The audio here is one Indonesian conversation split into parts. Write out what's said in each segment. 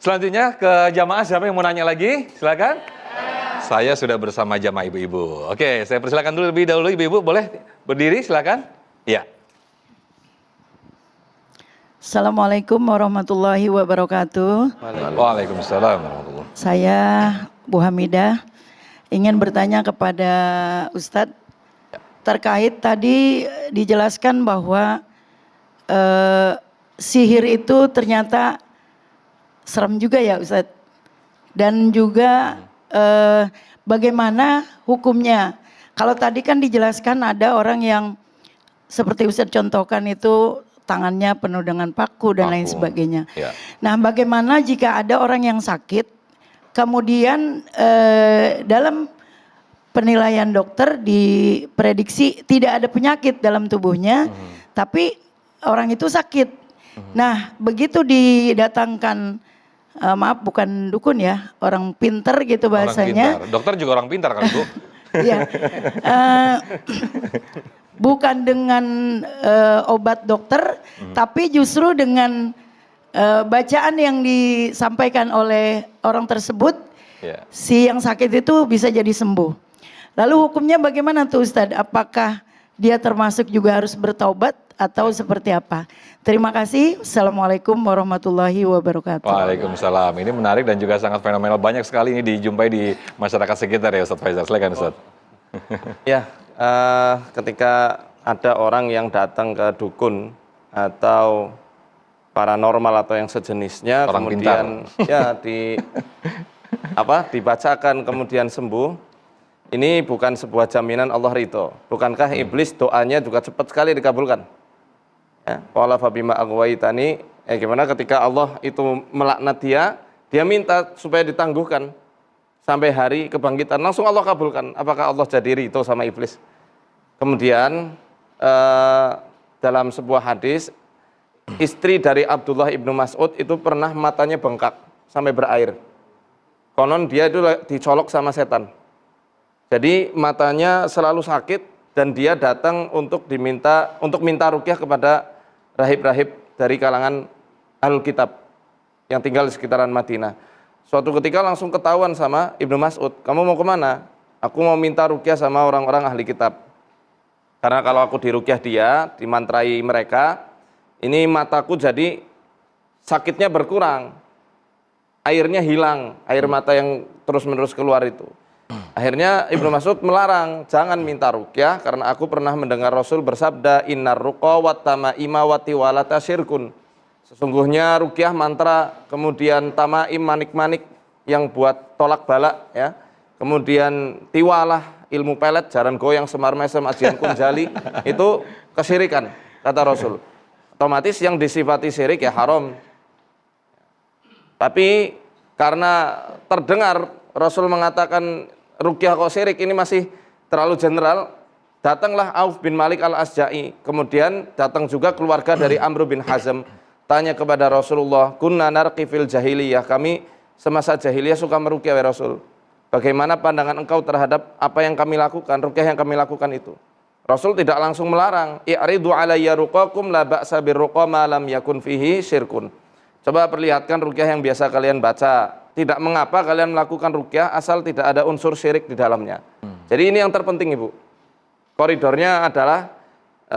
Selanjutnya ke jamaah, siapa yang mau nanya lagi? Silakan. Saya sudah bersama jamaah ibu-ibu. Oke, saya persilakan dulu lebih dahulu ibu-ibu, boleh berdiri silakan. Iya. Assalamualaikum warahmatullahi wabarakatuh. Waalaikumsalam warahmatullahi. Saya Bu Hamidah ingin bertanya kepada Ustadz terkait tadi dijelaskan bahwa sihir itu ternyata serem juga ya Ustadz. Dan juga bagaimana hukumnya. Kalau tadi kan dijelaskan ada orang yang seperti Ustadz contohkan itu tangannya penuh dengan paku dan lain sebagainya. Ya. Nah, bagaimana jika ada orang yang sakit, kemudian dalam penilaian dokter diprediksi tidak ada penyakit dalam tubuhnya, tapi orang itu sakit. Nah, begitu didatangkan, maaf bukan dukun ya, orang pinter gitu bahasanya. Orang pintar. Dokter juga orang pintar kan Bu? Iya. Bukan dengan obat dokter, tapi justru dengan bacaan yang disampaikan oleh orang tersebut, si yang sakit itu bisa jadi sembuh. Lalu hukumnya bagaimana tuh Ustadz? Apakah dia termasuk juga harus bertaubat atau seperti apa? Terima kasih. Assalamualaikum warahmatullahi wabarakatuh. Waalaikumsalam. Ini menarik dan juga sangat fenomenal. Banyak sekali ini dijumpai di masyarakat sekitar ya Ustadz Faizal. Silakan Ustadz. Ya, ketika ada orang yang datang ke dukun atau paranormal atau yang sejenisnya, orang kemudian pintar. ya dibacakan kemudian sembuh, ini bukan sebuah jaminan Allah ridho. Bukankah iblis doanya juga cepat sekali dikabulkan? Ya, qala fabima aghwaytani, gimana ketika Allah itu melaknat dia minta supaya ditangguhkan sampai hari kebangkitan, langsung Allah kabulkan. Apakah Allah jadi ridho sama iblis? Kemudian dalam sebuah hadis, istri dari Abdullah ibnu Mas'ud itu pernah matanya bengkak sampai berair. Konon dia itu dicolok sama setan. Jadi matanya selalu sakit dan dia datang untuk minta ruqyah kepada rahib-rahib dari kalangan Ahlul Kitab yang tinggal di sekitaran Madinah. Suatu ketika langsung ketahuan sama Ibnu Mas'ud, kamu mau kemana? Aku mau minta ruqyah sama orang-orang ahli kitab. Karena kalau aku diruqyah dia, dimantrai mereka, ini mataku jadi sakitnya berkurang. Airnya hilang, air mata yang terus-menerus keluar itu. Akhirnya Ibnu Mas'ud melarang, jangan minta ruqyah karena aku pernah mendengar Rasul bersabda, innar ruqa wat tamaima wa tiwalata syirkun. Sesungguhnya ruqyah mantra, kemudian tamaim manik-manik yang buat tolak balak ya. Kemudian tiwalah ilmu pelet, jaran goyang, semar mesem, ajian kunjali itu kesyirikan kata Rasul. Otomatis yang disifati syirik ya haram. Tapi karena terdengar Rasul mengatakan ruqyah kok syirik, ini masih terlalu general, datanglah Auf bin Malik al-Asja'i. Kemudian datang juga keluarga dari Amr bin Hazm. Tanya kepada Rasulullah, kunna narqi fil jahiliyah, kami semasa jahiliyah suka meruqyah ya Rasul. Bagaimana pandangan engkau terhadap apa yang kami lakukan, ruqyah yang kami lakukan itu? Rasul tidak langsung melarang, i'ridu alayya ruqakum la ba'sa birruqa ma lam yakun fihi syirkun. Coba perlihatkan ruqyah yang biasa kalian baca. Tidak mengapa kalian melakukan ruqyah asal tidak ada unsur syirik di dalamnya. Jadi ini yang terpenting Ibu. Koridornya adalah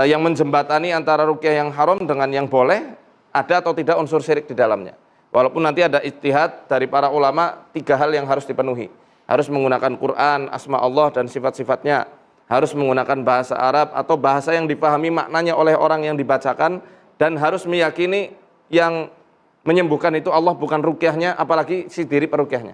yang menjembatani antara ruqyah yang haram dengan yang boleh, ada atau tidak unsur syirik di dalamnya. Walaupun nanti ada ijtihad dari para ulama, 3 hal yang harus dipenuhi. Harus menggunakan Quran, asma Allah dan sifat-sifatnya. Harus menggunakan bahasa Arab atau bahasa yang dipahami maknanya oleh orang yang dibacakan. Dan harus meyakini yang menyembuhkan itu Allah, bukan ruqyahnya, apalagi si diri peruqyahnya.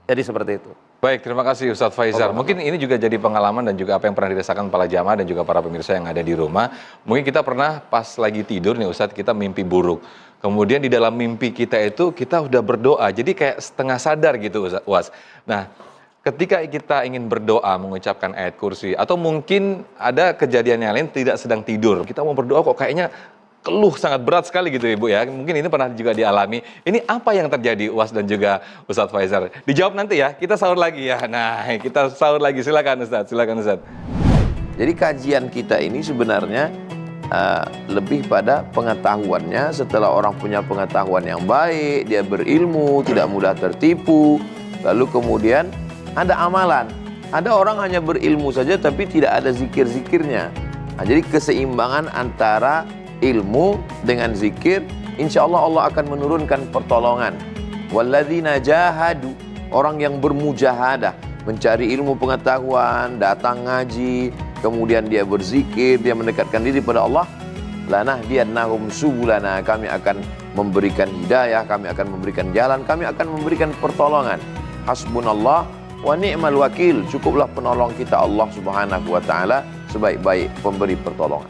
Jadi seperti itu. Baik, terima kasih Ustadz Faizal. Mungkin ini juga jadi pengalaman dan juga apa yang pernah dirasakan para jamaah dan juga para pemirsa yang ada di rumah. Mungkin kita pernah pas lagi tidur nih Ustadz, kita mimpi buruk. Kemudian di dalam mimpi kita itu kita udah berdoa, jadi kayak setengah sadar gitu Ustadz. Nah, ketika kita ingin berdoa mengucapkan ayat kursi, atau mungkin ada kejadian yang lain tidak sedang tidur, kita mau berdoa kok kayaknya keluh sangat berat sekali gitu Ibu ya. Mungkin ini pernah juga dialami. Ini apa yang terjadi UAS dan juga Ustadz Faizal? Dijawab nanti ya, kita sahur lagi ya. Nah, kita sahur lagi. Silakan Ustadz, silakan Ustadz. Jadi kajian kita ini sebenarnya lebih pada pengetahuannya. Setelah orang punya pengetahuan yang baik, dia berilmu, tidak mudah tertipu, lalu kemudian ada amalan. Ada orang hanya berilmu saja tapi tidak ada zikir-zikirnya. Nah, jadi keseimbangan antara ilmu dengan zikir, insya Allah Allah akan menurunkan pertolongan. Walladzina jahadu, orang yang bermujahadah, mencari ilmu pengetahuan, datang ngaji, kemudian dia berzikir, dia mendekatkan diri pada Allah, lanahdiyannahum subulana, kami akan memberikan hidayah, kami akan memberikan jalan, kami akan memberikan pertolongan. Hasbunallah wa ni'mal wakil, cukuplah penolong kita Allah Subhanahu wa taala sebaik-baik pemberi pertolongan.